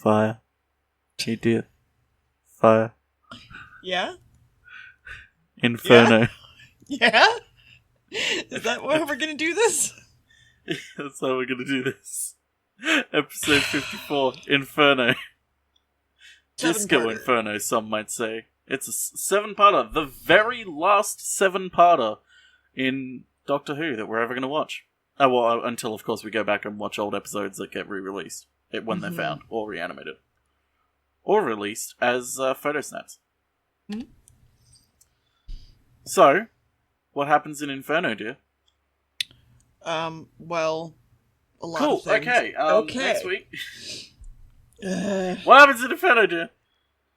Fire. Hey dear. Fire. Yeah? Inferno. Yeah? Is that why we're gonna do this? That's how we're gonna do this. Episode 54, Inferno. Disco Inferno, some might say. It's a seven-parter. The very last seven-parter in Doctor Who that we're ever gonna watch. Well, until, of course, we go back and watch old episodes that get re-released when they're found, or reanimated. Or released as photo snaps. Mm-hmm. So, what happens in Inferno, dear? Well, a lot cool, of things. Okay. Next week. What happens in Inferno, dear?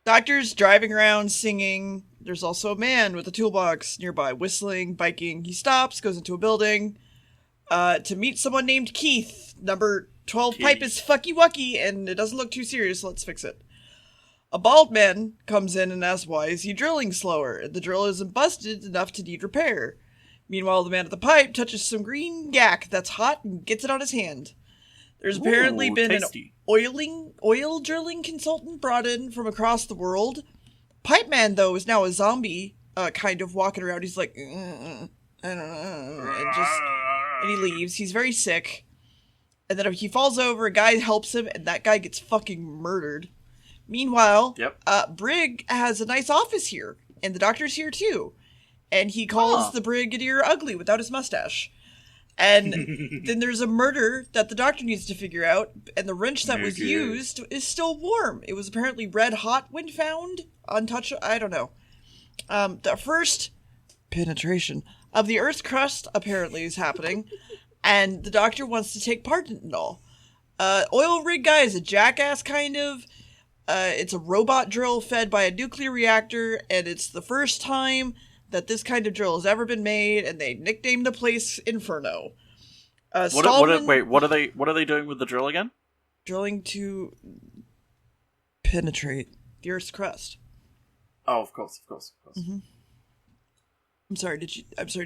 Doctor's driving around singing. There's also a man with a toolbox nearby, whistling, biking. He stops, goes into a building to meet someone named Keith. Number 12 Keith. pipe is fucky wucky, and it doesn't look too serious. Let's fix it. A bald man comes in and asks why is he drilling slower, and the drill isn't busted enough to need repair. Meanwhile, the man at the pipe touches some green yak that's hot and gets it on his hand. There's apparently been tasty. an oil drilling consultant brought in from across the world. Pipe Man, though, is now a zombie, kind of walking around. He's like, I don't know, and he leaves. He's very sick. And then he falls over, a guy helps him, and that guy gets fucking murdered. Meanwhile, Brig has a nice office here, and the Doctor's here too. And he calls the Brigadier ugly without his mustache. And then there's a murder that the Doctor needs to figure out, and the wrench that was used is still warm. It was apparently red hot when found, untouchable, I don't know. The first penetration of the Earth's crust apparently is happening, and the Doctor wants to take part in it all. Oil rig guy is a jackass, kind of. It's a robot drill fed by a nuclear reactor, and it's the first time that this kind of drill has ever been made, and they nicknamed the place Inferno. What are they doing with the drill again? Drilling to penetrate the Earth's crust. Oh, of course. Mm-hmm. I'm sorry. Did you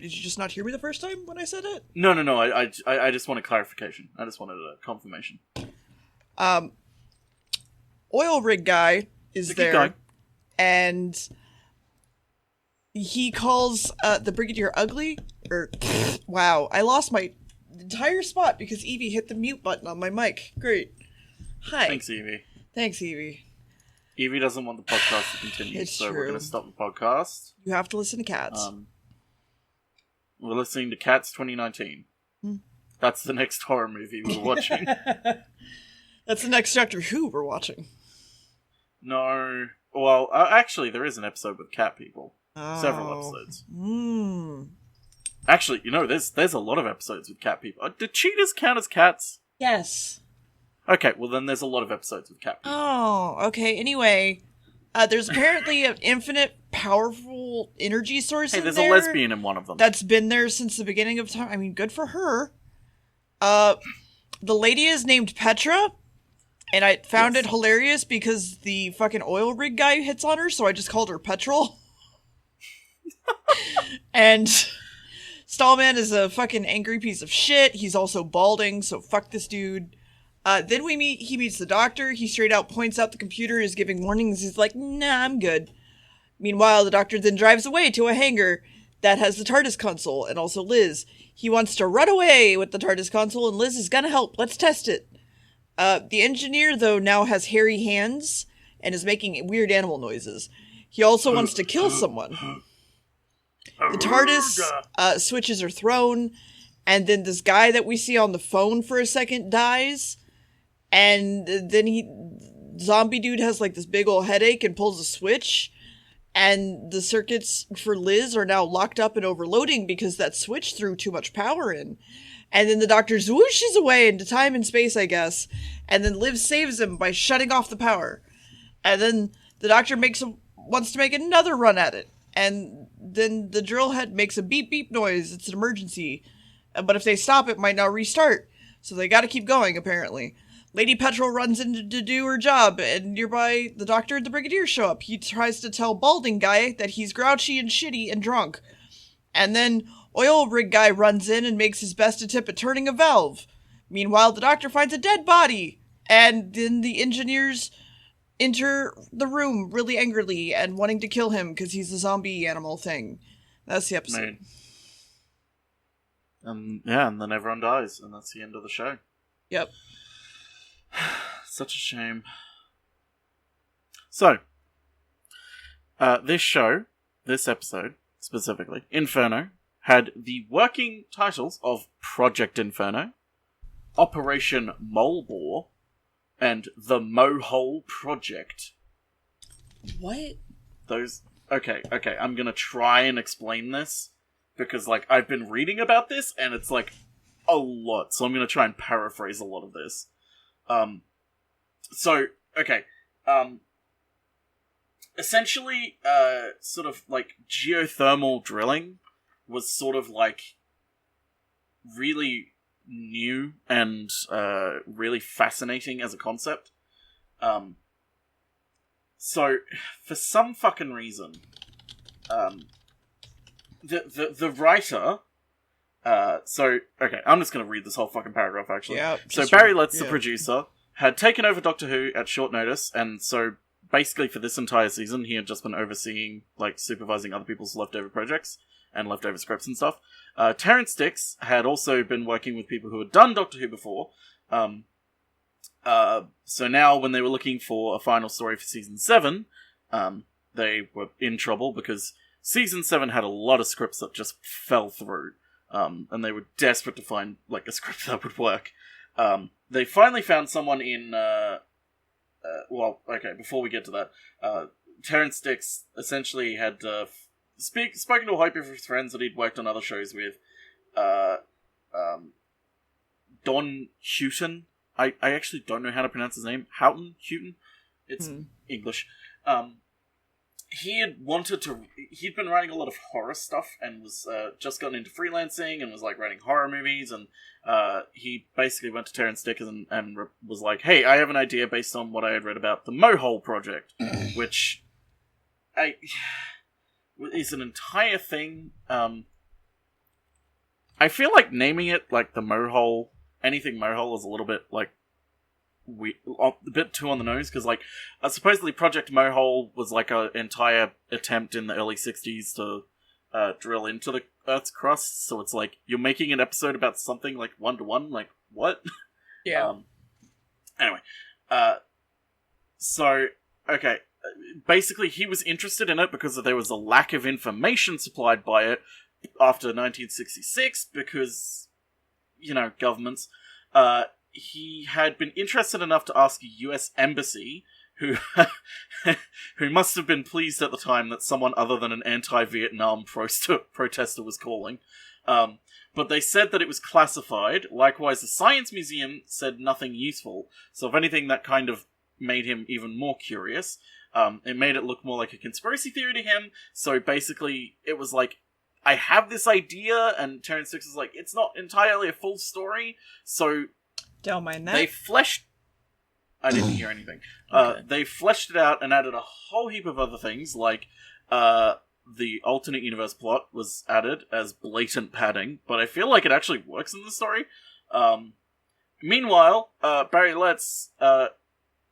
just not hear me the first time when I said it? No. I just want a clarification. I just wanted a confirmation. Oil rig guy is there, and he calls the Brigadier ugly. Wow, I lost my entire spot because Evie hit the mute button on my mic. Great. Hi. Thanks, Evie. Thanks, Evie. Evie doesn't want the podcast to continue, so we're going to stop the podcast. You have to listen to Cats. We're listening to Cats 2019. That's the next horror movie we're watching. That's the next Doctor Who we're watching. No. Well, actually, there is an episode with cat people. Oh. Several episodes. Actually, there's a lot of episodes with cat people. Do cheetahs count as cats? Yes. Okay, well then there's a lot of episodes with cat people. Oh, okay. Anyway, there's apparently an infinite powerful energy source in there. Hey, there's a lesbian in one of them. That's been there since the beginning of time. I mean, good for her. The lady is named Petra. And I found it hilarious because the fucking oil rig guy hits on her, so I just called her Petrol. And Stallman is a fucking angry piece of shit. He's also balding, so fuck this dude. Then he meets the Doctor. He straight out points out the computer is giving warnings. He's like, nah, I'm good. Meanwhile, the Doctor then drives away to a hangar that has the TARDIS console and also Liz. He wants to run away with the TARDIS console, and Liz is gonna help. Let's test it. The engineer, though, now has hairy hands and is making weird animal noises. He also wants to kill someone. The TARDIS switches are thrown, and then this guy that we see on the phone for a second dies, and then zombie dude has like this big old headache and pulls a switch, and the circuits for Liz are now locked up and overloading because that switch threw too much power in. And then the Doctor swooshes away into time and space, I guess. And then Liv saves him by shutting off the power. And then the Doctor wants to make another run at it. And then the drill head makes a beep beep noise. It's an emergency. But if they stop, it might not restart. So they gotta keep going, apparently. Lady Petrol runs in to do her job. And nearby, the Doctor and the Brigadier show up. He tries to tell Balding Guy that he's grouchy and shitty and drunk. And then oil rig guy runs in and makes his best attempt at turning a valve. Meanwhile, the Doctor finds a dead body And then the engineers enter the room really angrily and wanting to kill him because he's a zombie animal thing. That's the episode. And then everyone dies, and that's the end of the show. Yep. Such a shame. So, this episode, specifically, Inferno, had the working titles of Project Inferno, Operation Molebore, and The Mohole Project. What? Okay, I'm gonna try and explain this, because, I've been reading about this, and it's, a lot, so I'm gonna try and paraphrase a lot of this. Essentially, sort of, geothermal drilling was sort of, really new and, really fascinating as a concept. So, for some fucking reason, the writer, I'm just gonna read this whole fucking paragraph, actually. Yeah, so Barry Letts, the producer, had taken over Doctor Who at short notice, and so basically for this entire season, he had just been overseeing, supervising other people's leftover projects and leftover scripts and stuff. Terrence Dix had also been working with people who had done Doctor Who before. So now, when they were looking for a final story for Season 7, they were in trouble because Season 7 had a lot of scripts that just fell through. And they were desperate to find, a script that would work. They finally found someone in, before we get to that, Terrence Dix essentially had, spoken to a whole heap of his friends that he'd worked on other shows with. Don Houghton. I actually don't know how to pronounce his name. Houghton? It's English. He'd been writing a lot of horror stuff and was just gotten into freelancing and was writing horror movies, and he basically went to Terrence Dix and was like, hey, I have an idea based on what I had read about the Mohole Project, which is an entire thing. I feel like naming it the Mohole, anything Mohole, is a little bit a bit too on the nose, because supposedly Project Mohole was an entire attempt in the early 60s to drill into the Earth's crust, so it's you're making an episode about something one-to-one, what? Yeah. Anyway, basically he was interested in it because there was a lack of information supplied by it after 1966, because, governments. He had been interested enough to ask a US embassy, who must have been pleased at the time that someone other than an anti-Vietnam protester was calling. But they said that it was classified. Likewise, the Science Museum said nothing useful. So if anything, that kind of made him even more curious. It made it look more like a conspiracy theory to him. So basically, it was I have this idea, and Terrence Dix is it's not entirely a full story, so don't mind that. they fleshed... I didn't hear anything. Okay. They fleshed it out and added a whole heap of other things, the alternate universe plot was added as blatant padding, but I feel like it actually works in the story. Meanwhile, Barry Letts,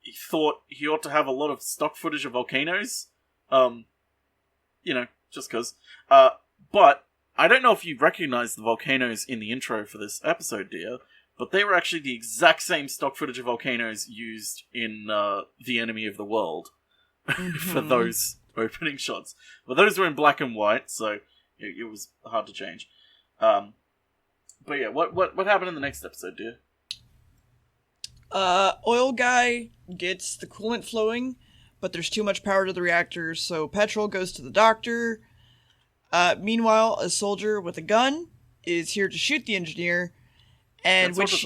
he thought he ought to have a lot of stock footage of volcanoes. Just because. But I don't know if you recognize the volcanoes in the intro for this episode, dear, but they were actually the exact same stock footage of volcanoes used in The Enemy of the World for those opening shots. But those were in black and white, so it was hard to change. But yeah, what happened in the next episode, dear? Oil guy gets the coolant flowing, but there's too much power to the reactor, so Petrol goes to the doctor. Meanwhile, a soldier with a gun is here to shoot the engineer, and which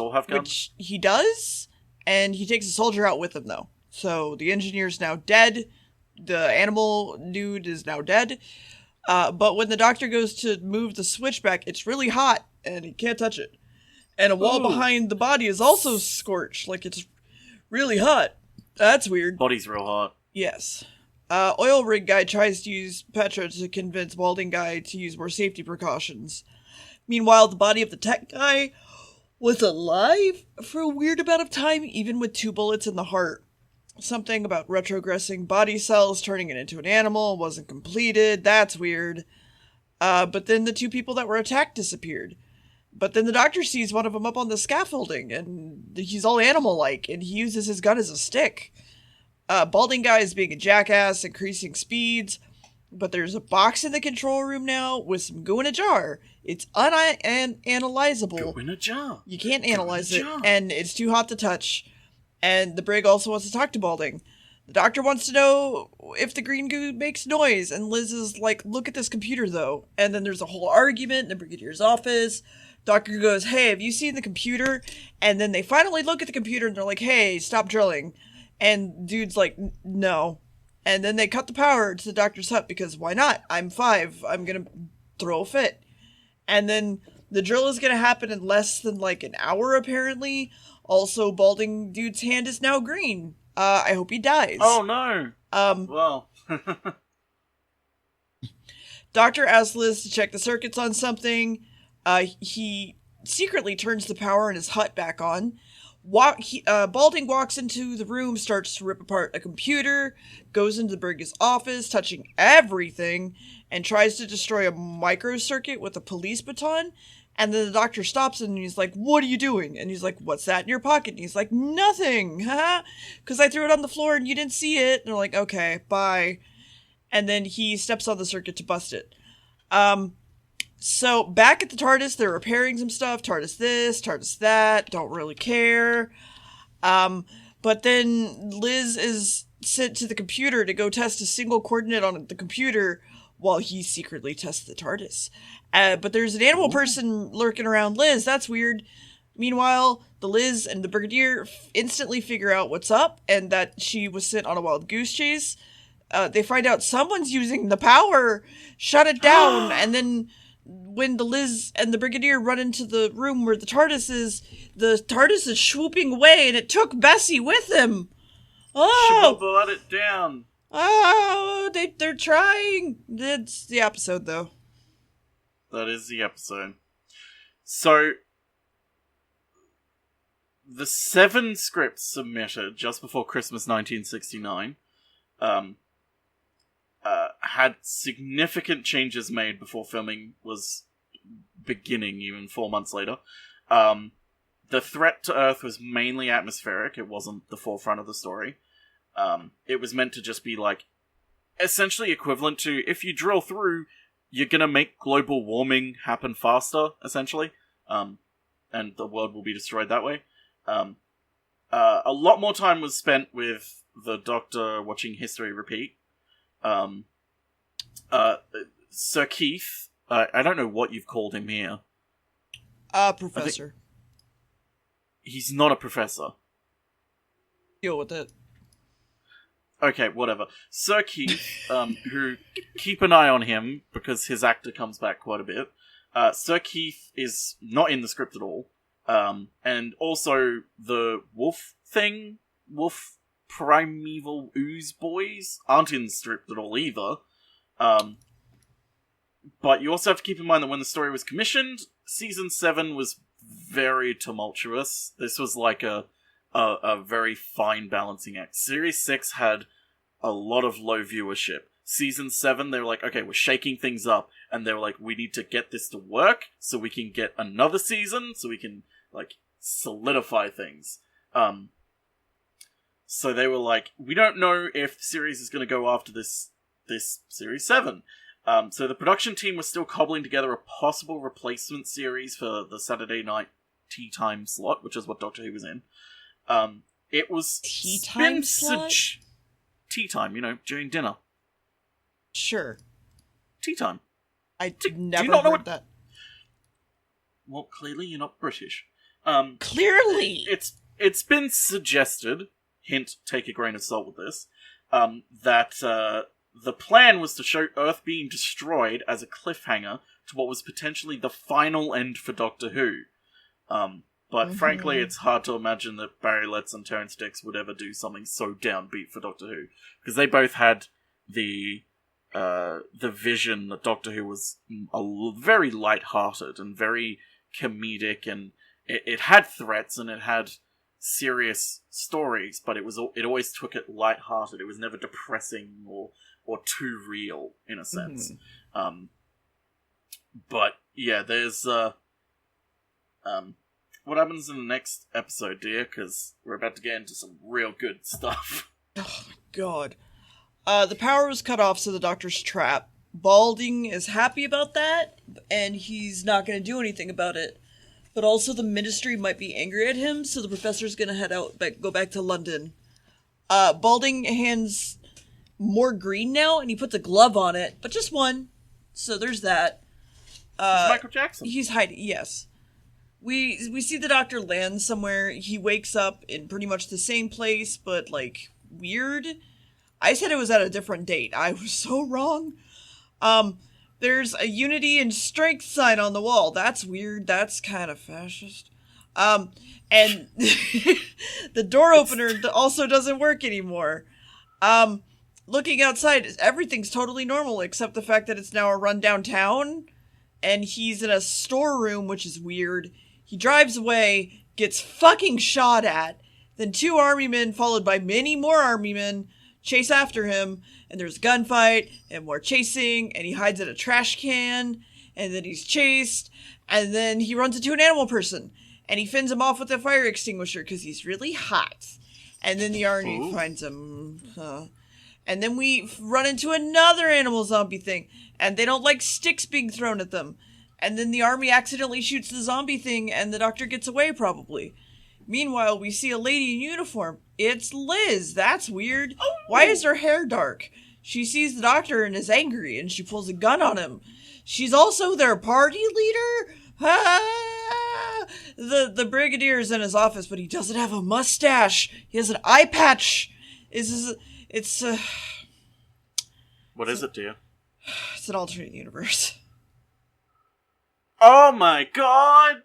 he does, and he takes the soldier out with him, though. So the engineer's now dead, the animal dude is now dead, but when the doctor goes to move the switch back, it's really hot, and he can't touch it. And a wall behind the body is also scorched, it's really hot. That's weird. Body's real hot. Yes. Oil rig guy tries to use Petra to convince balding guy to use more safety precautions. Meanwhile, the body of the tech guy was alive for a weird amount of time, even with 2 bullets in the heart. Something about retrogressing body cells turning it into an animal wasn't completed. That's weird. But then the 2 people that were attacked disappeared. But then the doctor sees one of them up on the scaffolding, and he's all animal-like, and he uses his gun as a stick. Balding guy is being a jackass, increasing speeds, but there's a box in the control room now with some goo in a jar. It's unanalyzable. Goo in a jar. You can't analyze it, and it's too hot to touch. And the Brig also wants to talk to Balding. The doctor wants to know if the green goo makes noise, and Liz is like, look at this computer, though. And then there's a whole argument in the Brigadier's office. Doctor goes, hey, have you seen the computer? And then they finally look at the computer, and they're like, hey, stop drilling. And dude's like, no. And then they cut the power to the doctor's hut, because why not? I'm 5. I'm gonna throw a fit. And then the drill is gonna happen in less than like an hour, apparently. Also, Balding dude's hand is now green. I hope he dies. Oh no. Well. Doctor asks Liz to check the circuits on something. He secretly turns the power in his hut back on. Balding walks into the room, starts to rip apart a computer, goes into the Brig's office, touching everything, and tries to destroy a microcircuit with a police baton. And then the doctor stops him, and he's like, what are you doing? And he's like, what's that in your pocket? And he's like, nothing, haha, because I threw it on the floor and you didn't see it. And they're like, okay, bye. And then he steps on the circuit to bust it. So back at the TARDIS, they're repairing some stuff. TARDIS this, TARDIS that, don't really care. But then Liz is sent to the computer to go test a single coordinate on the computer while he secretly tests the TARDIS. But there's an animal person lurking around Liz. That's weird. Meanwhile, the Liz and the Brigadier instantly figure out what's up and that she was sent on a wild goose chase. They find out someone's using the power, shut it down, and then when the Liz and the Brigadier run into the room where the TARDIS is swooping away, and it took Bessie with him. Oh! She let it down. Oh, they're trying. It's the episode, though. That is the episode. So, the 7 scripts submitted just before Christmas 1969 had significant changes made before filming was beginning, even 4 months later. The threat to Earth was mainly atmospheric. It wasn't the forefront of the story. It was meant to just be, like, essentially equivalent to, if you drill through, you're gonna make global warming happen faster, essentially. And the world will be destroyed that way. A lot more time was spent with the Doctor watching history repeat. Sir Keith, I don't know what you've called him here. Professor. He's not a professor. Deal with it. Okay, whatever. Sir Keith, who, keep an eye on him, because his actor comes back quite a bit. Sir Keith is not in the script at all. And also, the wolf primeval ooze boys aren't in the script at all either. But you also have to keep in mind that when the story was commissioned, Season 7 was very tumultuous. This was like a very fine balancing act. Series 6 had a lot of low viewership. Season 7, they were like, okay, we're shaking things up. And they were like, we need to get this to work so we can get another season, so we can, like, solidify things. So they were like, we don't know if the series is going to go after this Series 7. So the production team was still cobbling together a possible replacement series for the Saturday night tea time slot, which is what Doctor Who was in. It was tea time slot? Tea time, during dinner. Sure. Tea time. I never do you not know heard that. Well, clearly you're not British. Clearly! It's been suggested, hint, take a grain of salt with this, that the plan was to show Earth being destroyed as a cliffhanger to what was potentially the final end for Doctor Who. But frankly, it's hard to imagine that Barry Letts and Terrence Dicks would ever do something so downbeat for Doctor Who. Because they both had the vision that Doctor Who was very light-hearted and very comedic, and it had threats and it had serious stories, but it always took it lighthearted. It was never depressing or too real in a sense. But yeah, there's what happens in the next episode, dear? Because we're about to get into some real good stuff. Oh my god. The power was cut off, so the doctor's trapped. Balding is happy about that, and he's not going to do anything about it. But also the ministry might be angry at him, so the professor's going to head out, go back to London. Balding hands more green now, and he puts a glove on it, but just one. So there's that. It's Michael Jackson. He's hiding, yes. We see the doctor land somewhere. He wakes up in pretty much the same place, but, like, weird. I said it was at a different date. I was so wrong. There's a unity and strength sign on the wall. That's weird. That's kind of fascist. And the door opener also doesn't work anymore. Looking outside, everything's totally normal except the fact that it's now a rundown town. And he's in a storeroom, which is weird. He drives away, gets fucking shot at. Then 2 army men, followed by many more army men, chase after him. And there's a gunfight, and more chasing, and he hides in a trash can. And then he's chased. And then he runs into an animal person. And he fends him off with a fire extinguisher, because he's really hot. And then the army finds him. And then we run into another animal zombie thing. And they don't like sticks being thrown at them. And then the army accidentally shoots the zombie thing, and the doctor gets away, probably. Meanwhile, we see a lady in uniform. It's Liz. That's weird. Oh. Why is her hair dark? She sees the doctor and is angry, and she pulls a gun on him. She's also their party leader? Ah! The brigadier is in his office, but he doesn't have a mustache. He has an eye patch. What is it, dear? It's an alternate universe. Oh my god!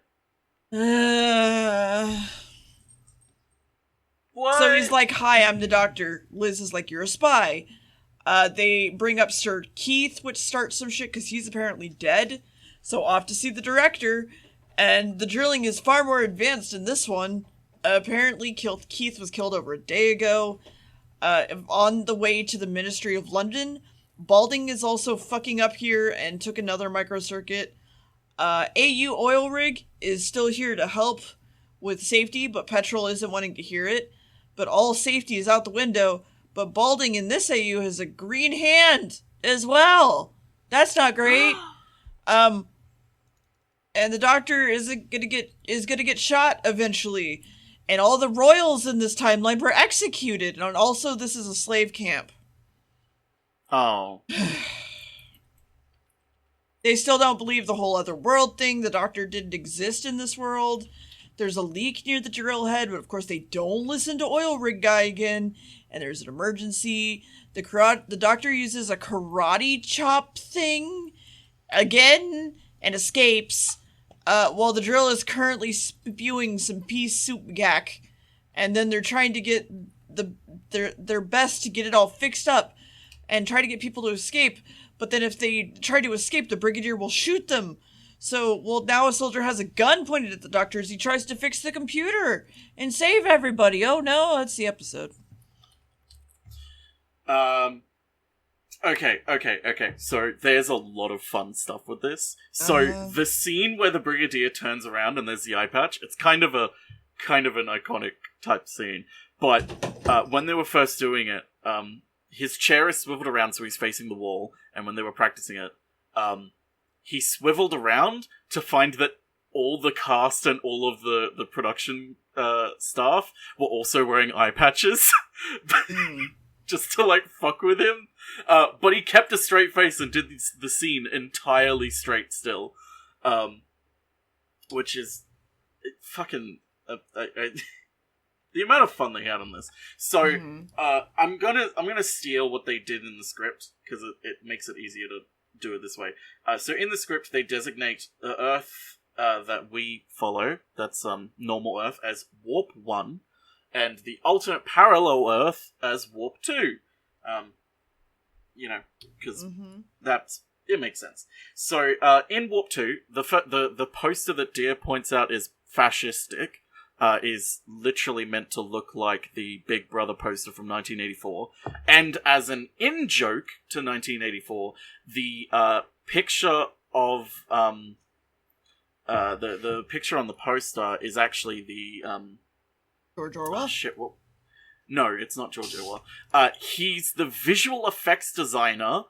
What? So he's like, hi, I'm the doctor. Liz is like, you're a spy. They bring up Sir Keith, which starts some shit because he's apparently dead. So off to see the director. And the drilling is far more advanced in this one. Apparently Keith was killed over a day ago. On the way to the Ministry of London. Balding is also fucking up here and took another microcircuit. AU oil rig is still here to help with safety, but Petrol isn't wanting to hear it. But all safety is out the window. But Balding in this AU has a green hand as well. That's not great. And the doctor is gonna get shot eventually. And all the royals in this timeline were executed. And also, this is a slave camp. Oh. They still don't believe the whole other world thing. The doctor didn't exist in this world. There's a leak near the drill head, but of course they don't listen to oil rig guy again. And there's an emergency. The doctor uses a karate chop thing again and escapes. While the drill is currently spewing some pea soup gack. And then they're trying to get their best to get it all fixed up. And try to get people to escape. But then if they try to escape, the brigadier will shoot them. So, now a soldier has a gun pointed at the doctor as he tries to fix the computer and save everybody. Oh no, that's the episode. Okay. So there's a lot of fun stuff with this. So the scene where the brigadier turns around and there's the eye patch, it's kind of an iconic type scene. But when they were first doing it, his chair is swiveled around so he's facing the wall, and when they were practicing it, he swiveled around to find that all the cast and all of the production staff were also wearing eye patches. Just to, like, fuck with him. But he kept a straight face and did the scene entirely straight still. Which is fucking... the amount of fun they had on this. So, I'm gonna steal what they did in the script, because it makes it easier to do it this way. So in the script, they designate the Earth that we follow, that's normal Earth, as Warp 1, and the alternate parallel Earth as Warp 2. Because it makes sense. So, in Warp 2, the poster that Deer points out is fascistic, is literally meant to look like the Big Brother poster from 1984. And as an in-joke to 1984, the picture of the picture on the poster is actually the George Orwell? Oh, shit, well, no, it's not George Orwell. He's the visual effects designer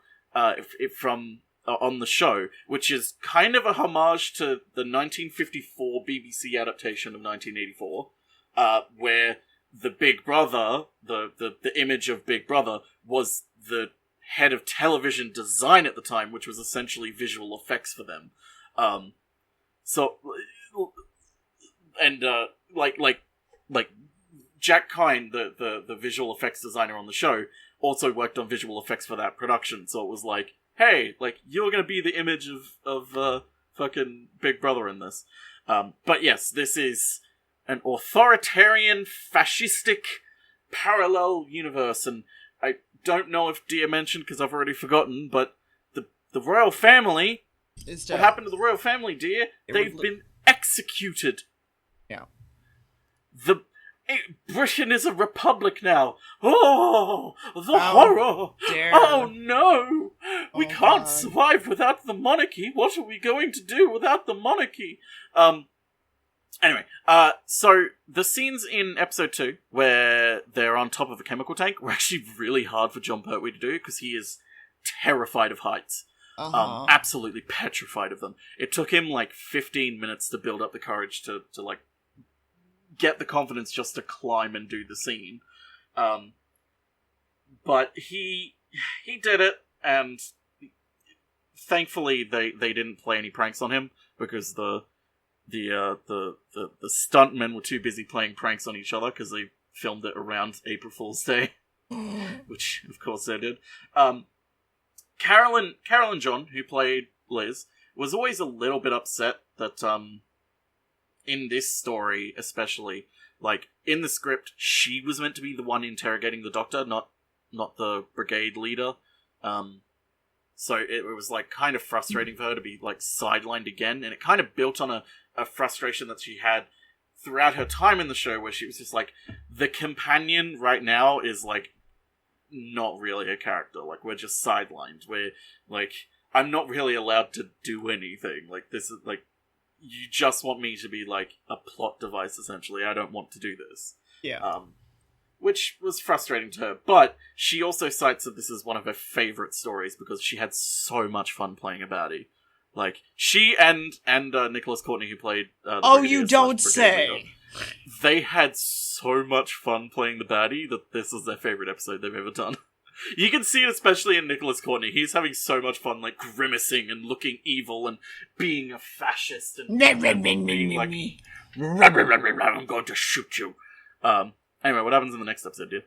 from on the show, which is kind of a homage to the 1954 BBC adaptation of 1984, where the Big Brother, the image of Big Brother, was the head of television design at the time, which was essentially visual effects for them. Like Jack Kine, the visual effects designer on the show, also worked on visual effects for that production, so it was like, hey, like, you're gonna be the image of fucking Big Brother in this. But yes, this is an authoritarian, fascistic, parallel universe, and I don't know if Dia mentioned, because I've already forgotten, but the royal family... What happened to the royal family, Dia? They've been executed. Yeah. Britain is a republic now. Oh, the horror! Dare. Oh no! We can't God. survive without the monarchy. What are we going to do without the monarchy? Anyway, so the scenes in episode 2 where they're on top of a chemical tank were actually really hard for John Pertwee to do because he is terrified of heights. Absolutely petrified of them. It took him like 15 minutes to build up the courage to like get the confidence just to climb and do the scene. But he did it, and thankfully they didn't play any pranks on him because the stuntmen were too busy playing pranks on each other because they filmed it around April Fool's Day, which of course they did. Carolyn John, who played Liz, was always a little bit upset that in this story, especially, like, in the script, she was meant to be the one interrogating the doctor, not the brigade leader. So it was, like, kind of frustrating for her to be, like, sidelined again, and it kind of built on a frustration that she had throughout her time in the show, where she was just like, the companion right now is, like, not really a character. Like, we're just sidelined. We're, like, I'm not really allowed to do anything. Like, this is, like, you just want me to be, like, a plot device, essentially. I don't want to do this. Yeah. Which was frustrating to her. But she also cites that this is one of her favourite stories because she had so much fun playing a baddie. Like, she and Nicholas Courtney, who played the Oh, Brigadier you don't / say! Leader, they had so much fun playing the baddie that this is their favourite episode they've ever done. You can see it especially in Nicholas Courtney. He's having so much fun, like, grimacing and looking evil and being a fascist and being like, I'm going to shoot you. Anyway, what happens in the next episode, dear?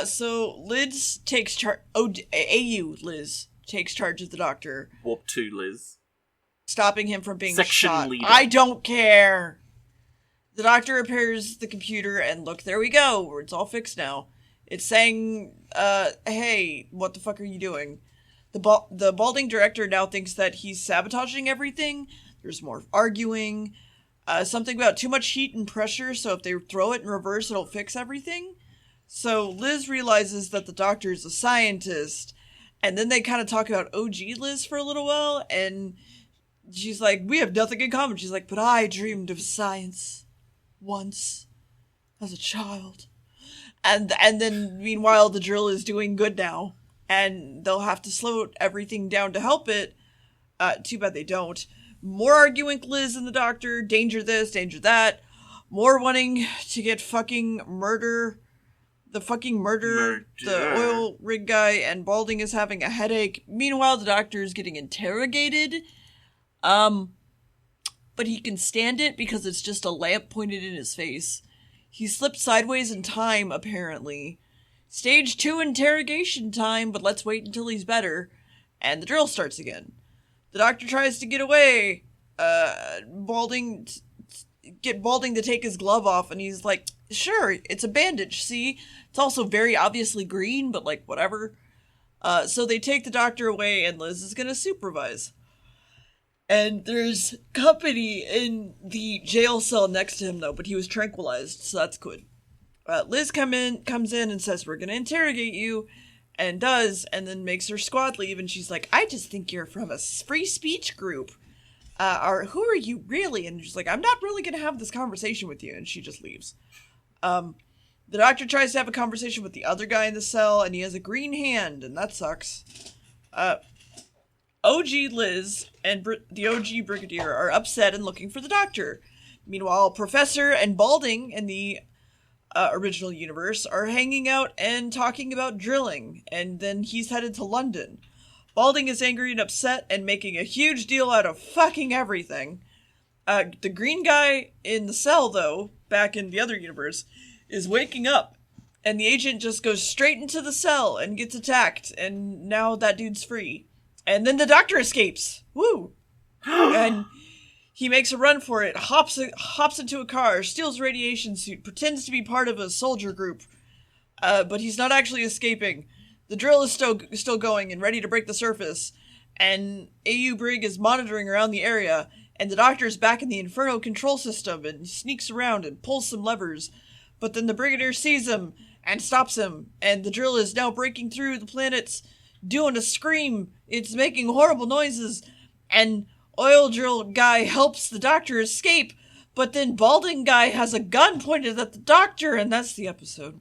So Liz takes charge. AU Liz takes charge of the doctor, Warp 2 Liz. stopping him from being Section shot. leader. I don't care. The doctor repairs the computer, and look, there we go. It's all fixed now. It's saying, hey, what the fuck are you doing? The balding director now thinks that he's sabotaging everything. There's more arguing. Something about too much heat and pressure, so if they throw it in reverse, it'll fix everything. So Liz realizes that the doctor is a scientist, and then they kind of talk about OG Liz for a little while, and she's like, we have nothing in common. She's like, but I dreamed of science once as a child. And then, meanwhile, the drill is doing good now, and they'll have to slow everything down to help it. Too bad they don't. More arguing with Liz and the doctor, danger this, danger that. More wanting to get fucking murder the oil rig guy, and Balding is having a headache. Meanwhile, the doctor is getting interrogated. But he can stand it because it's just a lamp pointed in his face. He slipped sideways in time, apparently. Stage 2 interrogation time, but let's wait until he's better. And the drill starts again. The doctor tries to get away. Balding to take his glove off, and he's like, sure, it's a bandage, see? It's also very obviously green, but like, whatever. So they take the doctor away, and Liz is gonna supervise. And there's company in the jail cell next to him, though, but he was tranquilized, so that's good. Liz comes in and says, we're gonna interrogate you, and does, and then makes her squad leave, and she's like, I just think you're from a free speech group. Or who are you really? And she's like, I'm not really gonna have this conversation with you, and she just leaves. The doctor tries to have a conversation with the other guy in the cell, and he has a green hand, and that sucks. OG Liz and the OG Brigadier are upset and looking for the doctor. Meanwhile, Professor and Balding in the original universe are hanging out and talking about drilling, and then he's headed to London. Balding is angry and upset and making a huge deal out of fucking everything. The green guy in the cell, though, back in the other universe, is waking up, and the agent just goes straight into the cell and gets attacked, and now that dude's free. And then the doctor escapes. Woo! And he makes a run for it, hops into a car, steals a radiation suit, pretends to be part of a soldier group. But he's not actually escaping. The drill is still going and ready to break the surface. And AU Brig is monitoring around the area. And the doctor's back in the Inferno control system and sneaks around and pulls some levers. But then the Brigadier sees him and stops him. And the drill is now breaking through the planets, doing a scream. It's making horrible noises, and oil drill guy helps the doctor escape, but then balding guy has a gun pointed at the doctor, and that's the episode.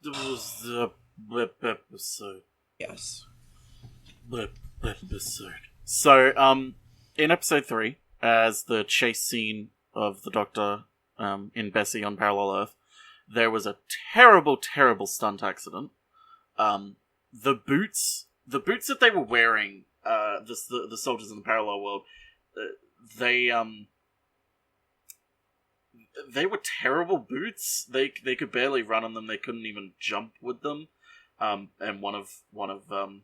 That was the blip episode. Yes. Blip episode. So, in episode 3, as the chase scene of the Doctor in Bessie on Parallel Earth, there was a terrible, terrible stunt accident. The boots that they were wearing, the soldiers in the parallel world, they were terrible boots. They could barely run on them. They couldn't even jump with them. And one of the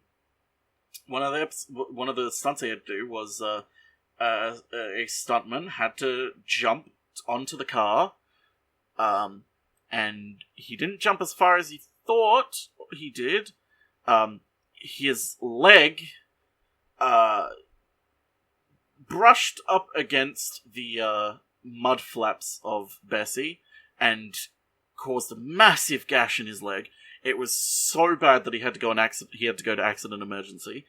stunts they had to do was a stuntman had to jump onto the car, and he didn't jump as far as he thought he did. His leg brushed up against the mud flaps of Bessie and caused a massive gash in his leg. It was so bad that he had to go to accident emergency.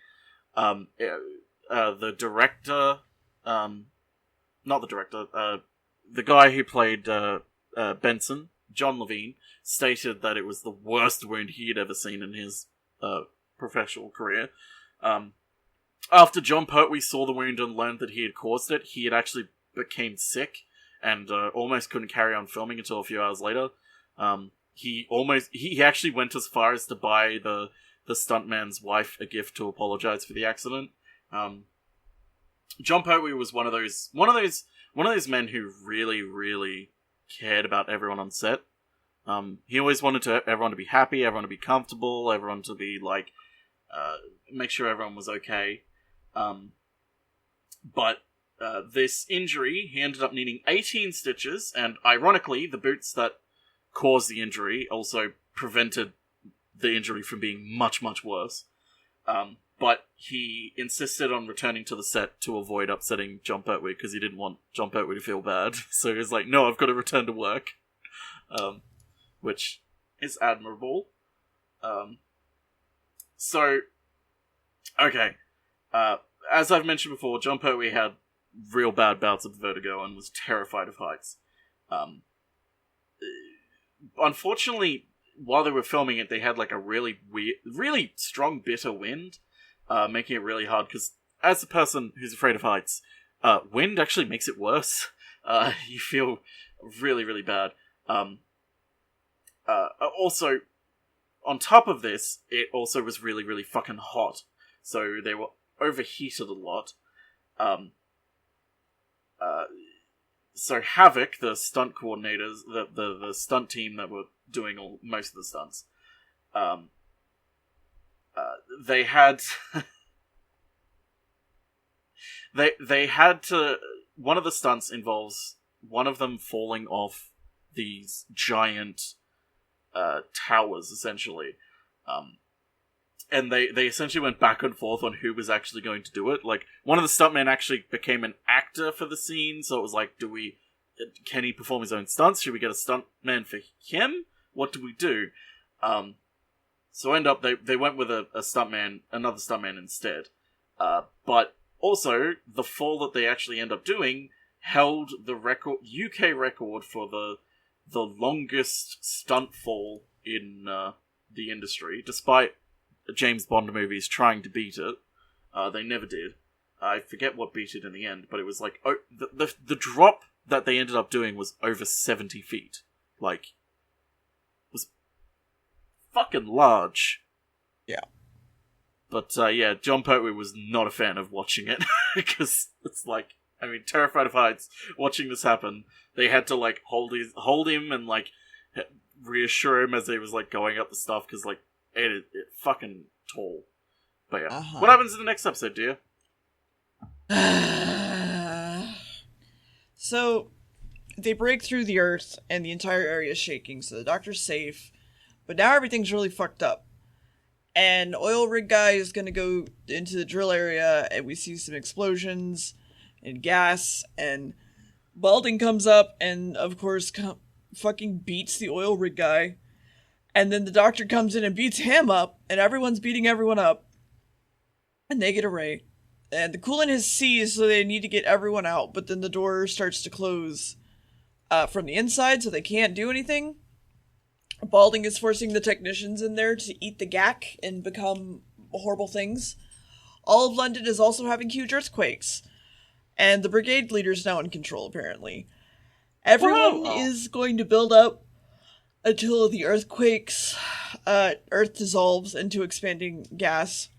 The director, not the director, the guy who played Benson, John Levine, stated that it was the worst wound he had ever seen in his professional career. After John Pertwee saw the wound and learned that he had caused it, he had actually became sick and almost couldn't carry on filming until a few hours later. He actually went as far as to buy the stuntman's wife a gift to apologize for the accident. John Pertwee was one of those men who really, really cared about everyone on set. He always wanted everyone to be happy, everyone to be comfortable, everyone to be like, make sure everyone was okay. But this injury, he ended up needing 18 stitches, and ironically, the boots that caused the injury also prevented the injury from being much, much worse. But he insisted on returning to the set to avoid upsetting John Pertwee, because he didn't want John Pertwee to feel bad. So he was like, no, I've got to return to work. Which is admirable. Okay. As I've mentioned before, John Pertwee had real bad bouts of vertigo and was terrified of heights. Unfortunately, while they were filming it, they had like a really strong, bitter wind, making it really hard, because as a person who's afraid of heights, wind actually makes it worse. You feel really, really bad. Also, on top of this, it also was really, really fucking hot. So they were overheated a lot. So Havoc, the stunt coordinators, the stunt team that were doing most of the stunts, they had they had to. One of the stunts involves one of them falling off these giant towers, essentially. and they essentially went back and forth on who was actually going to do it. Like, one of the stuntmen actually became an actor for the scene, so it was like, can he perform his own stunts? Should we get a stuntman for him? What do we do? So end up, they went with another stuntman instead. But also, the fall that they actually end up doing held the UK record for the longest stunt fall in the industry, despite James Bond movies trying to beat it. They never did. I forget what beat it in the end, but it was like the drop that they ended up doing was over 70 feet. Like, was fucking large. Yeah. But yeah, John Pertwee was not a fan of watching it because it's like, I mean, terrified of heights. Watching this happen, they had to like hold him and like reassure him as he was like going up the stuff because like it fucking tall. But yeah, What happens in the next episode, dear? So they break through the earth and the entire area is shaking. So the doctor's safe, but now everything's really fucked up. And oil rig guy is gonna go into the drill area, and we see some explosions and gas, and Balding comes up and of course fucking beats the oil rig guy, and then the doctor comes in and beats him up, and everyone's beating everyone up, and they get a ray, and the coolant has seized, so they need to get everyone out, but then the door starts to close from the inside, so they can't do anything. Balding is forcing the technicians in there to eat the gack and become horrible things. All of London is also having huge earthquakes. And the brigade leader's now in control, apparently. Everyone is going to build up until the Earth dissolves into expanding gas.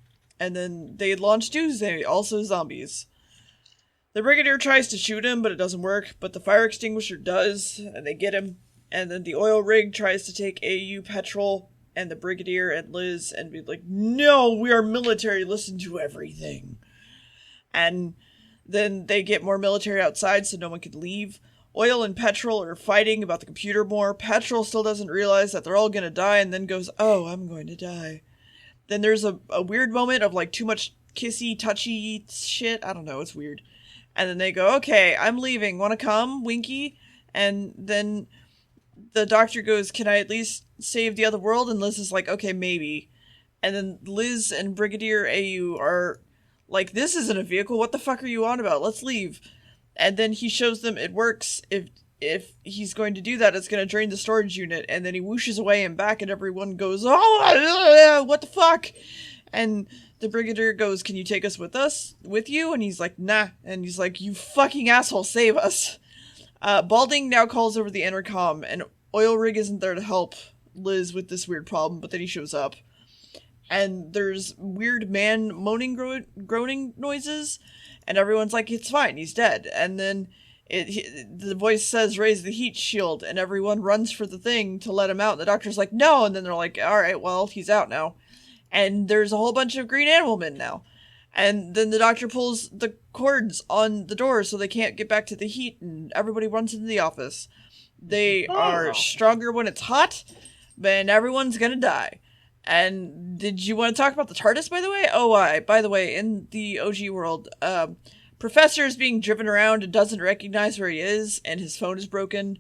And then they launch Doomsday, also zombies. The brigadier tries to shoot him, but it doesn't work. But the fire extinguisher does, and they get him. And then the oil rig tries to take AU Petrol and the brigadier and Liz and be like, no, we are military, listen to everything. And then they get more military outside so no one can leave. Oil and Petrol are fighting about the computer more. Petrol still doesn't realize that they're all gonna die and then goes, oh, I'm going to die. Then there's a weird moment of like too much kissy, touchy shit. I don't know, it's weird. And then they go, okay, I'm leaving. Wanna come, Winky? And then the doctor goes, can I at least save the other world? And Liz is like, okay, maybe. And then Liz and Brigadier AU are like, this isn't a vehicle. What the fuck are you on about? Let's leave. And then he shows them it works. If he's going to do that, it's going to drain the storage unit. And then he whooshes away and back, and everyone goes, oh, what the fuck? And the Brigadier goes, can you take us with you? And he's like, nah. And he's like, you fucking asshole, save us. Balding now calls over the intercom, and Oil Rig isn't there to help Liz with this weird problem, but then he shows up. And there's weird man moaning, groaning noises, and everyone's like, it's fine, he's dead. And then the voice says, raise the heat shield, and everyone runs for the thing to let him out, and the doctor's like, no, and then they're like, alright, well, he's out now. And there's a whole bunch of green animal men now. And then the doctor pulls the cords on the door so they can't get back to the heat, and everybody runs into the office. They are stronger when it's hot, but everyone's gonna die. And did you want to talk about the TARDIS, by the way? Oh, by the way, in the OG world, Professor is being driven around and doesn't recognize where he is, and his phone is broken.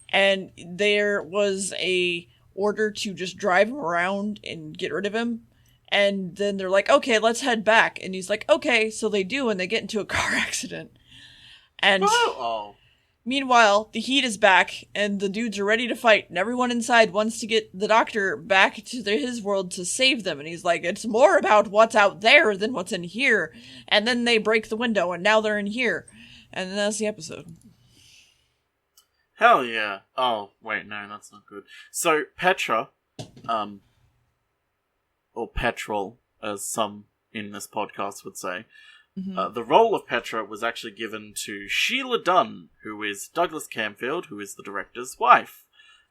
And there was a order to just drive him around and get rid of him. And then they're like, okay, let's head back. And he's like, okay, so they do, and they get into a car accident. And meanwhile, the heat is back, and the dudes are ready to fight, and everyone inside wants to get the doctor back to his world to save them. And he's like, it's more about what's out there than what's in here. And then they break the window, and now they're in here. And then that's the episode. Hell yeah. Oh, wait, no, that's not good. So, Petra, or Petrol, as some in this podcast would say. Mm-hmm. The role of Petra was actually given to Sheila Dunn, who is Douglas Camfield, who is the director's wife.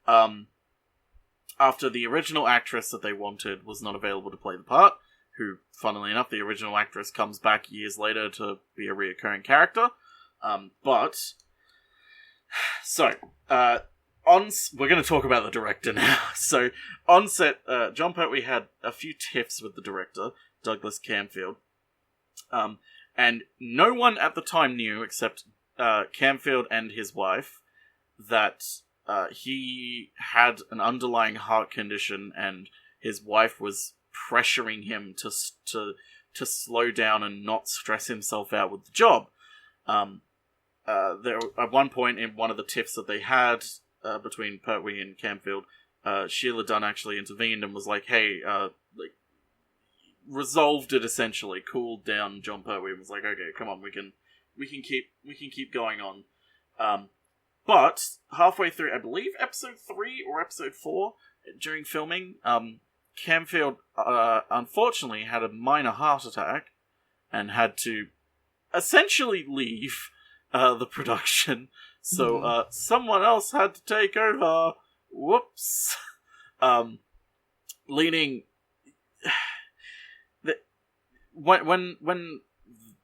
After the original actress that they wanted was not available to play the part, who, funnily enough, the original actress comes back years later to be a reoccurring character. we're going to talk about the director now. So, on set, Jon Pertwee had a few tiffs with the director, Douglas Camfield. And no one at the time knew, except Camfield and his wife, that he had an underlying heart condition, and his wife was pressuring him to slow down and not stress himself out with the job. There, at one point in one of the tiffs that they had between Pertwee and Camfield, Sheila Dunn actually intervened and was like, "Hey, like, resolved it essentially, cooled down Jon Pertwee, and was like, okay, come on, we can keep going on." But halfway through, I believe episode 3 or episode 4, during filming, Camfield unfortunately had a minor heart attack and had to essentially leave the production. So someone else had to take over. Whoops. Leading when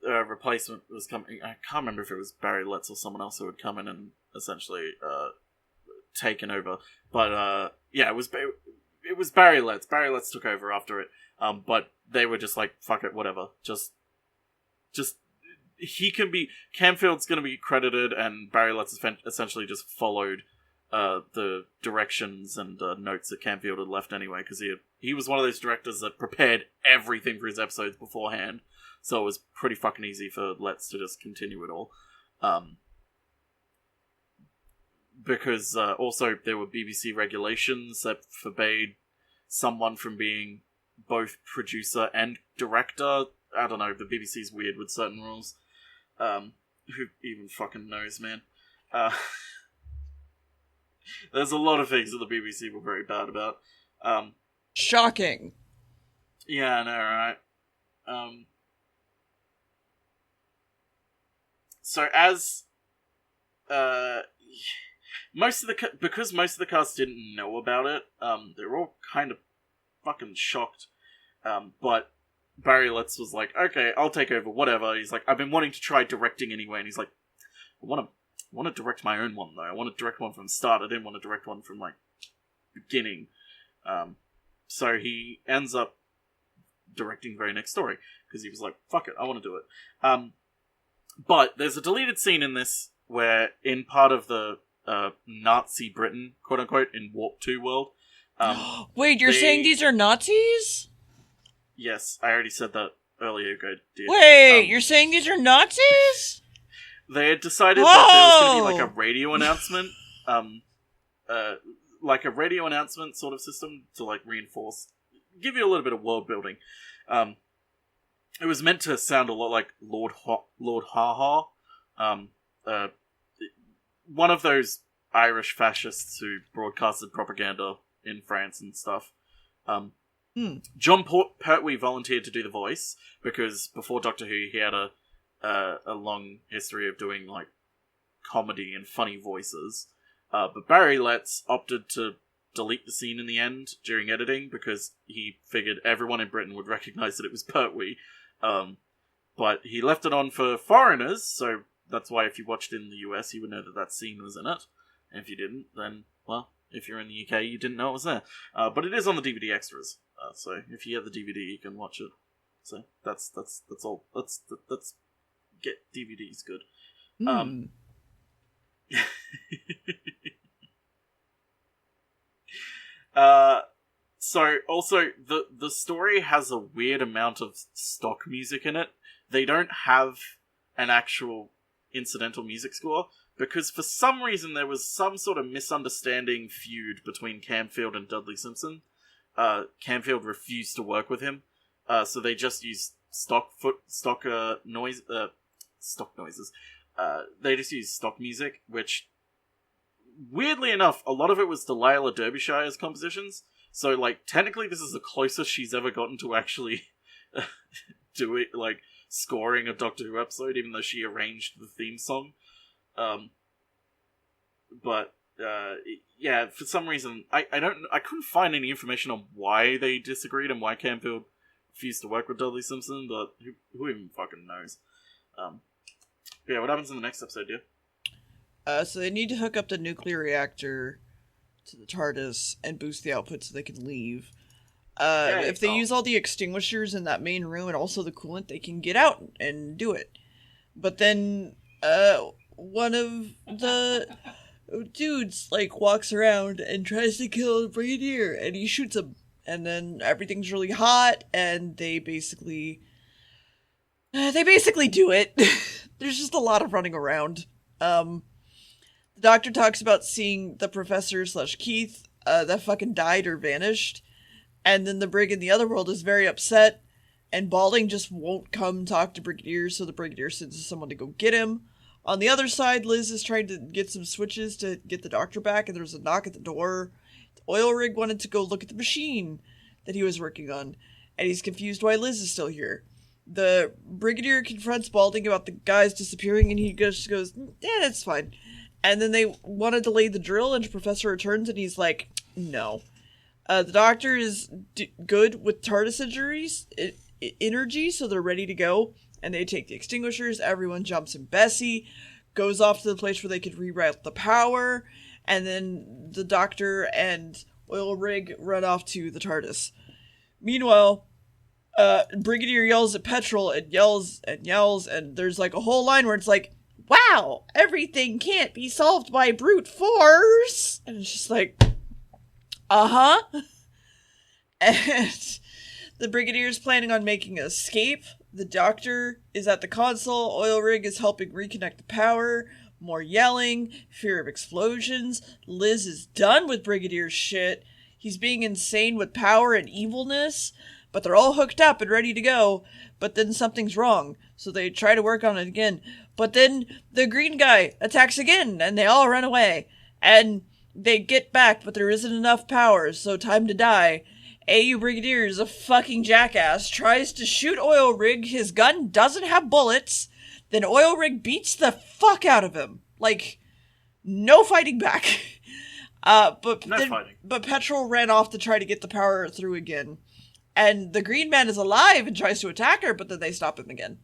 replacement was coming, I can't remember if it was Barry Letts or someone else who had come in and essentially taken over. But yeah, it was Barry Letts. Barry Letts took over after it. But they were just like, fuck it, whatever. Just he can be, Camfield's going to be credited, and Barry Letts essentially just followed the directions and notes that Camfield had left anyway, because he was one of those directors that prepared everything for his episodes beforehand, so it was pretty fucking easy for Letts to just continue it all. Because also there were BBC regulations that forbade someone from being both producer and director. I don't know, the BBC's weird with certain rules. Who even fucking knows, man? There's a lot of things that the BBC were very bad about. Shocking. Yeah, I know, right? So as because most of the cast didn't know about it, they were all kind of fucking shocked. But Barry Letts was like, okay, I'll take over, whatever. He's like, I've been wanting to try directing anyway, and he's like, I want to direct my own one, though. I want to direct one from the start. I didn't want to direct one from, like, beginning. So he ends up directing the very next story, because he was like, fuck it, I want to do it. But there's a deleted scene in this where, in part of the Nazi Britain, quote-unquote, in Warp 2 world... Wait, you're saying these are Nazis? Yes, I already said that earlier, good dear. Wait, you're saying these are Nazis? They had decided that there was going to be like a radio announcement, like a radio announcement sort of system to like reinforce, give you a little bit of world building. It was meant to sound a lot like Lord Ha Ha, one of those Irish fascists who broadcasted propaganda in France and stuff. Jon Pertwee volunteered to do the voice because before Doctor Who, he had a long history of doing like comedy and funny voices. But Barry Letts opted to delete the scene in the end during editing because he figured everyone in Britain would recognise that it was Pertwee. But he left it on for foreigners, so that's why if you watched it in the US, you would know that that scene was in it. And if you didn't, then, well, if you're in the UK, you didn't know it was there. But it is on the DVD extras. So if you have the DVD, you can watch it. So that's all. Let's get DVDs good. So also the story has a weird amount of stock music in it. They don't have an actual incidental music score because for some reason there was some sort of misunderstanding feud between Camfield and Dudley Simpson. Camfield refused to work with him, so they just used stock noises. They just used stock music, which, weirdly enough, a lot of it was Delilah Derbyshire's compositions. So, like, technically, this is the closest she's ever gotten to actually do it, like, scoring a Doctor Who episode, even though she arranged the theme song. Yeah, for some reason, I couldn't find any information on why they disagreed and why Camfield refused to work with Dudley Simpson, but who even fucking knows? Yeah, what happens in the next episode, dear? So they need to hook up the nuclear reactor to the TARDIS and boost the output so they can leave. If they use all the extinguishers in that main room and also the coolant, they can get out and do it. But then, one of the dudes, like, walks around and tries to kill the Brigadier, and he shoots him. And then everything's really hot, and they basically do it. There's just a lot of running around. The doctor talks about seeing the professor / Keith, that fucking died or vanished. And then the Brig in the other world is very upset, and Balding just won't come talk to Brigadier, so the Brigadier sends someone to go get him. On the other side, Liz is trying to get some switches to get the doctor back, and there's a knock at the door. The oil rig wanted to go look at the machine that he was working on, and he's confused why Liz is still here. The Brigadier confronts Balding about the guys disappearing, and he just goes, yeah, that's fine. And then they want to delay the drill, and Professor returns, and he's like, no. The doctor is good with TARDIS energy, so they're ready to go. And they take the extinguishers, everyone jumps in Bessie, goes off to the place where they could reroute the power, and then the doctor and oil rig run off to the TARDIS. Meanwhile, Brigadier yells at Petrol and yells, and there's like a whole line where it's like, wow, everything can't be solved by brute force! And it's just like, uh-huh. And the Brigadier's planning on making an escape. The doctor is at the console. Oil rig is helping reconnect the power. More yelling. Fear of explosions. Liz is done with Brigadier's shit. He's being insane with power and evilness. But they're all hooked up and ready to go. But then something's wrong. So they try to work on it again. But then the green guy attacks again. And they all run away. And they get back, but there isn't enough power, so time to die. AU Brigadier is a fucking jackass, tries to shoot Oil Rig, his gun doesn't have bullets, then Oil Rig beats the fuck out of him. Like, no fighting back. But Petrol ran off to try to get the power through again. And the green man is alive and tries to attack her, but then they stop him again.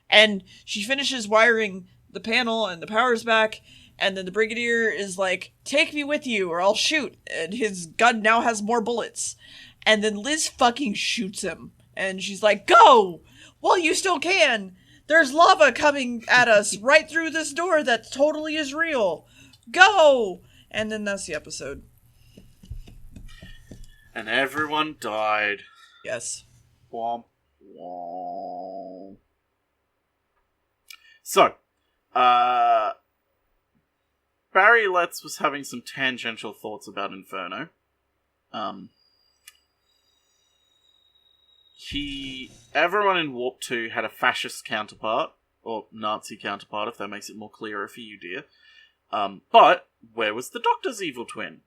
And she finishes wiring the panel and the power's back. And then the Brigadier is like, take me with you or I'll shoot. And his gun now has more bullets. And then Liz fucking shoots him. And she's like, go! Well, you still can. There's lava coming at us right through this door that totally is real. Go! And then that's the episode. And everyone died. Yes. Womp womp. So, Barry Letts was having some tangential thoughts about Inferno. Everyone in Warp 2 had a fascist counterpart, or Nazi counterpart, if that makes it more clearer for you, dear. But where was the Doctor's evil twin?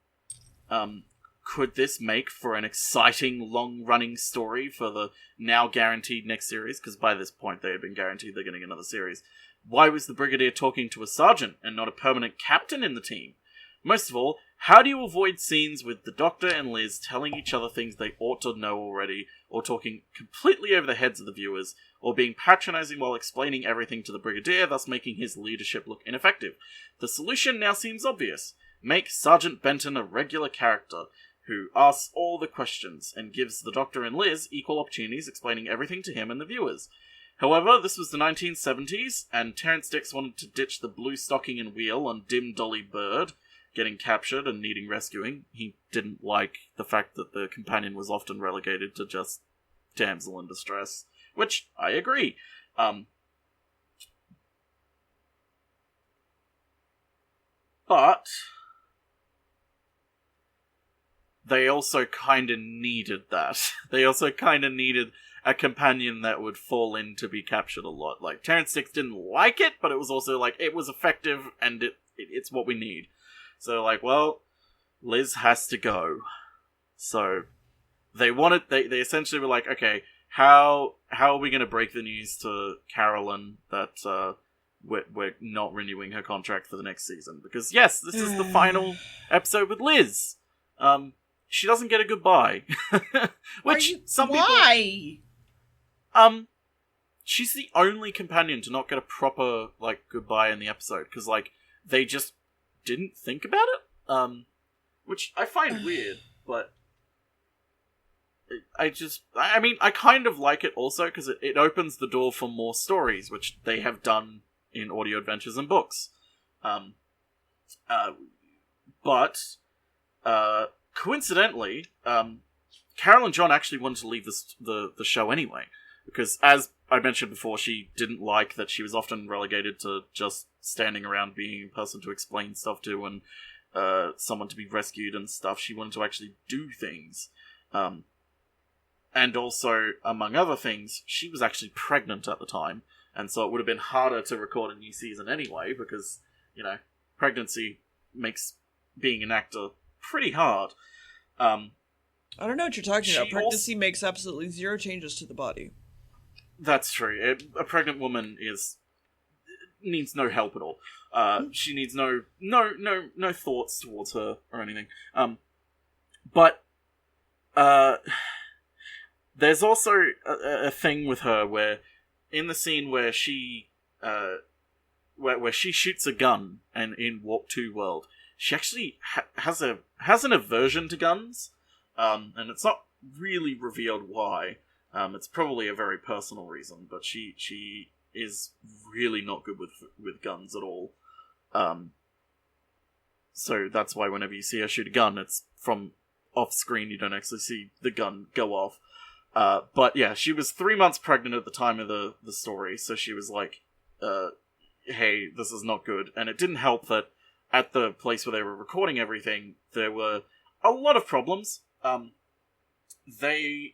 Could this make for an exciting, long-running story for the now guaranteed next series? Because by this point they had been guaranteed they're getting another series. Why was the Brigadier talking to a sergeant and not a permanent captain in the team? Most of all, how do you avoid scenes with the Doctor and Liz telling each other things they ought to know already, or talking completely over the heads of the viewers, or being patronizing while explaining everything to the Brigadier, thus making his leadership look ineffective? The solution now seems obvious. Make Sergeant Benton a regular character, who asks all the questions, and gives the Doctor and Liz equal opportunities explaining everything to him and the viewers. However, this was the 1970s, and Terrence Dicks wanted to ditch the blue stocking and wheel on Dim Dolly Bird, getting captured and needing rescuing. He didn't like the fact that the companion was often relegated to just damsel in distress, which I agree. But they also kind of needed that. They also kind of needed a companion that would fall in to be captured a lot. Like, Terrence Dicks didn't like it, but it was also like, it was effective, and it's what we need. So, like, well, Liz has to go. So, they essentially were like, okay, how are we going to break the news to Carolyn that we're not renewing her contract for the next season? Because, yes, this is the final episode with Liz. She doesn't get a goodbye. Which some people... Why? She's the only companion to not get a proper, like, goodbye in the episode. Because, like, they just didn't think about it. which I find weird, but I mean, I kind of like it also because it opens the door for more stories, which they have done in audio adventures and books. But coincidentally, Carol and John actually wanted to leave the show anyway, because as I mentioned before, she didn't like that she was often relegated to just standing around being a person to explain stuff to and someone to be rescued and stuff. She wanted to actually do things. And also, among other things, she was actually pregnant at the time, and so it would have been harder to record a new season anyway, because, you know, pregnancy makes being an actor pretty hard. I don't know what you're talking about. Pregnancy makes absolutely zero changes to the body. That's true. A pregnant woman needs no help at all. She needs no thoughts towards her or anything. But there's also a thing with her where, in the scene where she where she shoots a gun, and in Warp 2 World, she actually has an aversion to guns, and it's not really revealed why. It's probably a very personal reason, but she is really not good with guns at all. So that's why whenever you see her shoot a gun, it's from off screen. You don't actually see the gun go off. But yeah, she was 3 months pregnant at the time of the story, so she was like, hey, this is not good. And it didn't help that at the place where they were recording everything, there were a lot of problems. The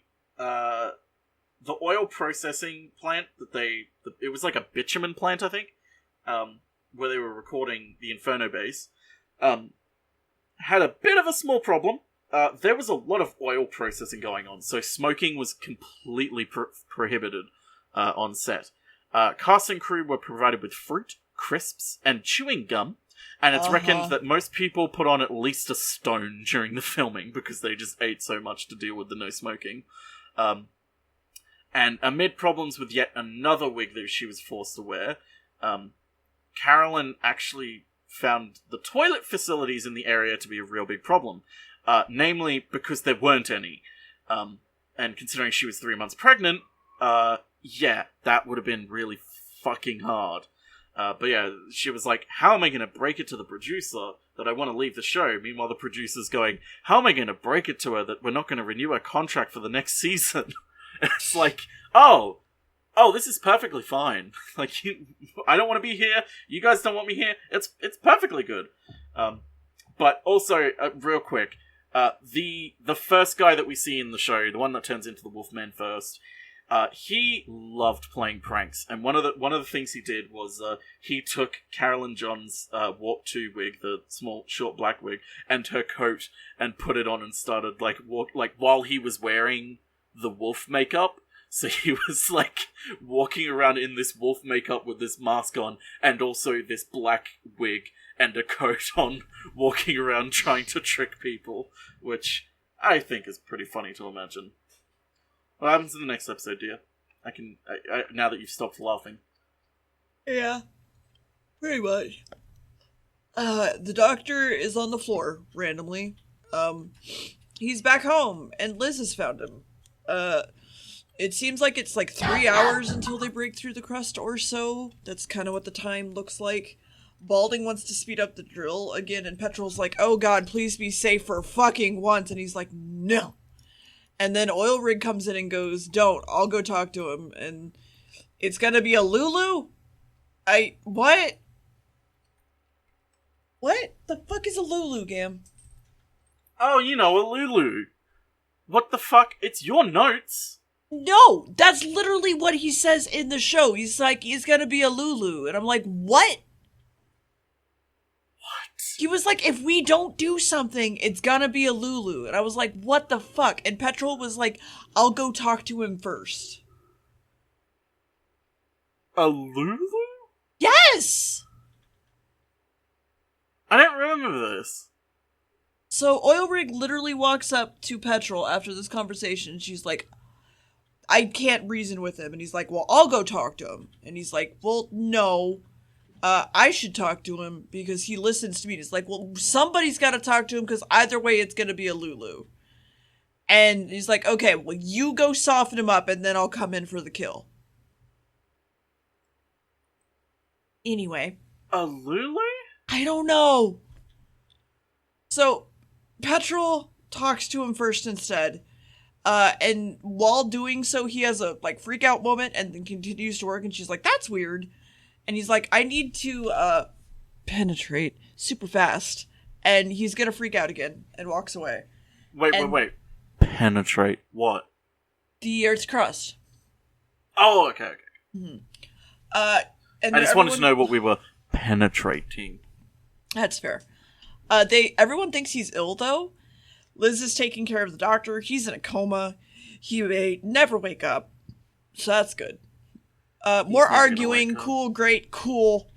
oil processing plant it was like a bitumen plant, I think, where they were recording the Inferno base, had a bit of a small problem. There was a lot of oil processing going on, so smoking was completely prohibited on set. Cast and crew were provided with fruit, crisps, and chewing gum, and it's reckoned that most people put on at least a stone during the filming because they just ate so much to deal with the no smoking. And amid problems with yet another wig that she was forced to wear, Carolyn actually found the toilet facilities in the area to be a real big problem. Namely, because there weren't any. And considering she was 3 months pregnant, yeah, that would have been really fucking hard. But yeah, she was like, how am I going to break it to the producer that I want to leave the show? Meanwhile, the producer's going, how am I going to break it to her that we're not going to renew her contract for the next season? It's like, oh, this is perfectly fine. Like, I don't want to be here. You guys don't want me here. It's perfectly good. But also, real quick, the first guy that we see in the show, the one that turns into the Wolfman first, he loved playing pranks, and one of the things he did was he took Carolyn John's Warp 2 wig, the small short black wig, and her coat, and put it on and started while he was wearing the wolf makeup. So he was like walking around in this wolf makeup with this mask on, and also this black wig and a coat on, walking around trying to trick people, which I think is pretty funny to imagine. What happens in the next episode, dear? I now that you've stopped laughing. Yeah, pretty much. The doctor is on the floor, randomly. He's back home, and Liz has found him. It seems like it's like 3 hours until they break through the crust or so. That's kind of what the time looks like. Balding wants to speed up the drill again, and Petrol's like, oh god, please be safe for fucking once, and he's like, no. And then Oil Rig comes in and goes, don't, I'll go talk to him, and it's gonna be a Lulu? What? What the fuck is a Lulu, Gamb? Oh, you know, a Lulu. What the fuck? It's your notes. No, that's literally what he says in the show. He's like, he's gonna be a Lulu, and I'm like, what? He was like, if we don't do something, it's gonna be a Lulu. And I was like, what the fuck? And Petrol was like, I'll go talk to him first. A Lulu? Yes! I don't remember this. So Oil Rig literally walks up to Petrol after this conversation. She's like, I can't reason with him. And he's like, well, I'll go talk to him. And he's like, well, no. I should talk to him because he listens to me. It's like, well, somebody's got to talk to him because either way it's going to be a Lulu. And he's like, okay, well, you go soften him up and then I'll come in for the kill. Anyway. A Lulu? I don't know. So, Petrol talks to him first instead. And while doing so, he has a, like, freak out moment and then continues to work. And she's like, that's weird. And he's like, I need to, penetrate super fast. And he's gonna freak out again and walks away. Wait. Penetrate what? The Earth's crust. Oh, okay. Mm-hmm. And I just wanted to know what we were penetrating. That's fair. Everyone thinks he's ill, though. Liz is taking care of the doctor. He's in a coma. He may never wake up. So that's good. More arguing. Cool, great, cool.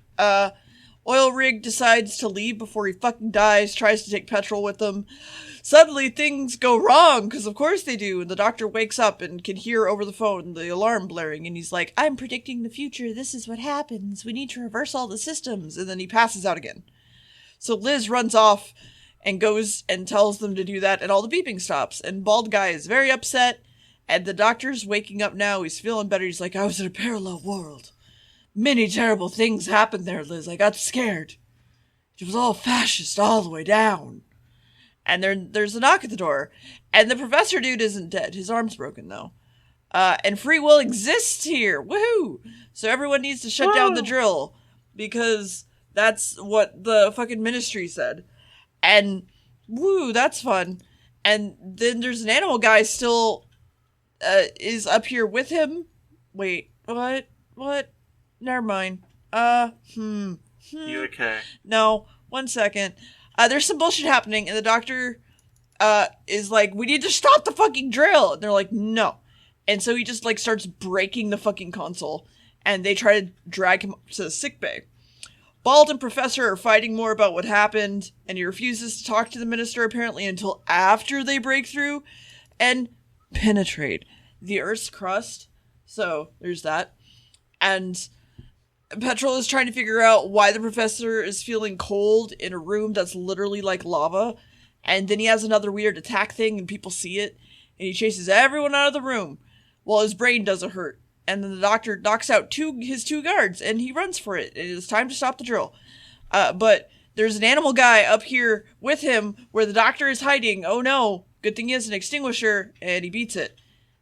Oil rig decides to leave before he fucking dies. Tries to take Petrol with him. Suddenly things go wrong, because of course they do. And the doctor wakes up and can hear over the phone the alarm blaring. And he's like, I'm predicting the future. This is what happens. We need to reverse all the systems. And then he passes out again. So Liz runs off and goes and tells them to do that. And all the beeping stops. And Bald Guy is very upset. And the doctor's waking up now. He's feeling better. He's like, I was in a parallel world. Many terrible things happened there, Liz. I got scared. It was all fascist all the way down. And there's a knock at the door. And the professor dude isn't dead. His arm's broken, though. And free will exists here. Woohoo! So everyone needs to shut down the drill. Because that's what the fucking ministry said. And, woo, that's fun. And then there's an animal guy still is up here with him. Wait, what? Never mind. You okay? No, 1 second. There's some bullshit happening, and the doctor is like, we need to stop the fucking drill. And they're like, no. And so he just, like, starts breaking the fucking console, and they try to drag him to the sickbay. Bald and Professor are fighting more about what happened, and he refuses to talk to the minister, apparently, until after they break through and penetrate the Earth's crust. So, there's that. And Petrol is trying to figure out why the professor is feeling cold in a room that's literally like lava. And then he has another weird attack thing and people see it. And he chases everyone out of the room while his brain doesn't hurt. And then the doctor knocks out his two guards and he runs for it. It is time to stop the drill. But there's an animal guy up here with him where the doctor is hiding. Oh no. Good thing he has an extinguisher and he beats it.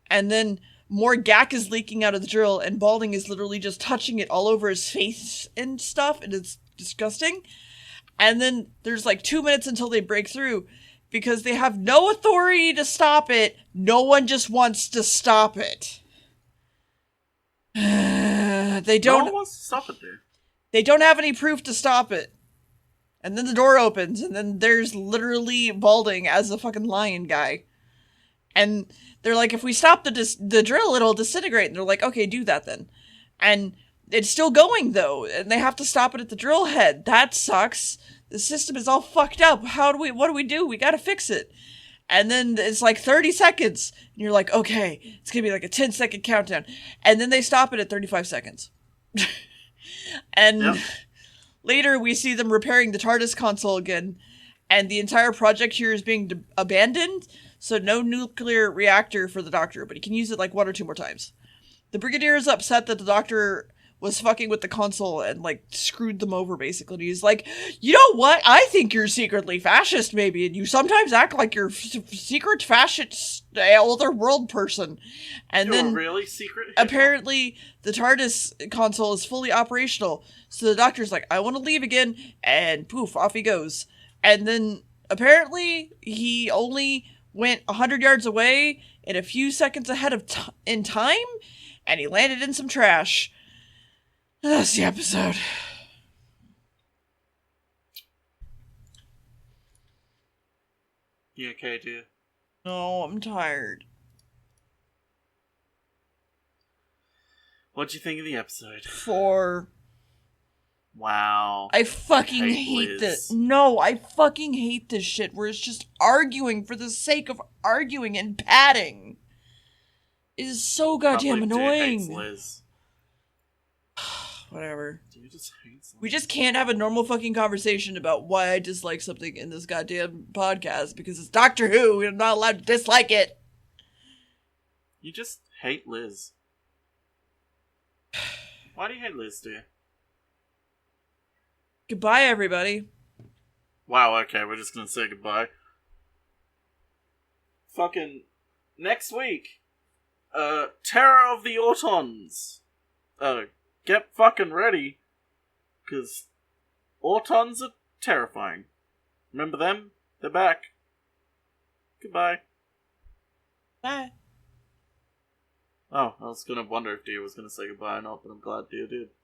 And then more gack is leaking out of the drill, and Balding is literally just touching it all over his face and stuff, and it's disgusting. And then there's like 2 minutes until they break through, because they have no authority to stop it. No one just wants to stop it. They don't. No one wants to stop it, dude. They don't have any proof to stop it. And then the door opens, and then there's literally Balding as a fucking lion guy. And they're like, if we stop the drill, it'll disintegrate. And they're like, okay, do that then. And it's still going, though. And they have to stop it at the drill head. That sucks. The system is all fucked up. What do we do? We gotta fix it. And then it's like 30 seconds. And you're like, okay, it's gonna be like a 10-second countdown. And then they stop it at 35 seconds. And later we see them repairing the TARDIS console again. And the entire project here is being abandoned. So no nuclear reactor for the doctor, but he can use it like 1 or 2 more times. The Brigadier is upset that the doctor was fucking with the console and like screwed them over basically. And he's like, you know what? I think you're secretly fascist maybe, and you sometimes act like you're secret fascist other world person. And you're then really secret. Apparently the TARDIS console is fully operational. So the doctor's like, I want to leave again, and poof, off he goes. And then apparently he only went 100 yards away and a few seconds ahead of in time, and he landed in some trash. That's the episode. You okay, dear? No, I'm tired. What'd you think of the episode? 4. Wow. I fucking hate this. No, I fucking hate this shit where it's just arguing for the sake of arguing and padding. It is so goddamn annoying. Hates Liz. Whatever. Do you just hate something? We just can't have a normal fucking conversation about why I dislike something in this goddamn podcast because it's Doctor Who. We're not allowed to dislike it. You just hate Liz. Why do you hate Liz, dear? Goodbye, everybody. Wow, okay, we're just gonna say goodbye. Fucking next week, Terror of the Autons. Get fucking ready, cause Autons are terrifying. Remember them? They're back. Goodbye. Bye. Oh, I was gonna wonder if Dia was gonna say goodbye or not, but I'm glad Dia did.